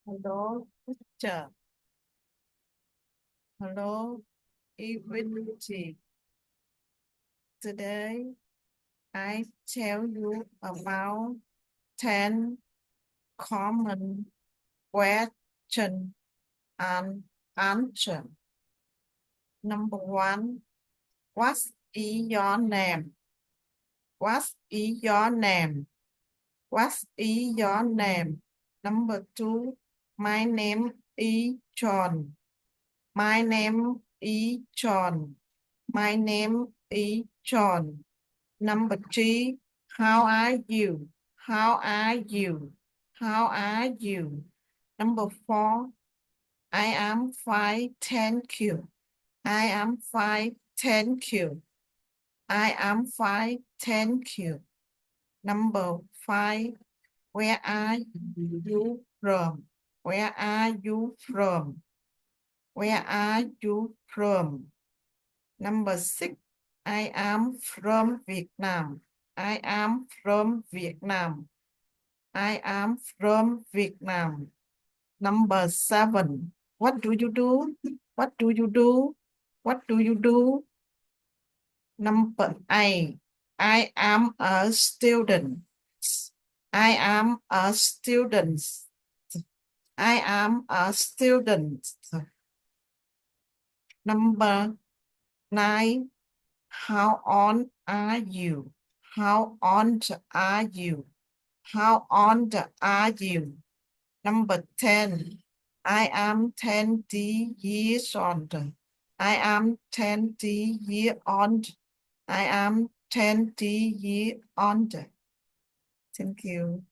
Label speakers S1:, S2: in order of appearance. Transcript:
S1: Hello, teacher. Hello, everybody. Today, I tell you about 10 common questions and answer. Number 1, what is your name? What is your name? What is your name? Number 2, my name is John. My name is John. My name is John. Number 3, how are you? How are you? How are you? Number 4, I am fine, thank you. I am fine, thank you. I am fine, thank you. Number 5, where are you from? Where are you from? Where are you from? Number 6, I am from Vietnam. I am from Vietnam. I am from Vietnam. Number 7, what do you do? What do you do? What do you do? Number 8, I am a student. I am a student. I am a student. Number 9, how old are you? How old are you? How old are you? Number 10, I am 20 years old. I am 20 years old. I am 20 years old. Thank you.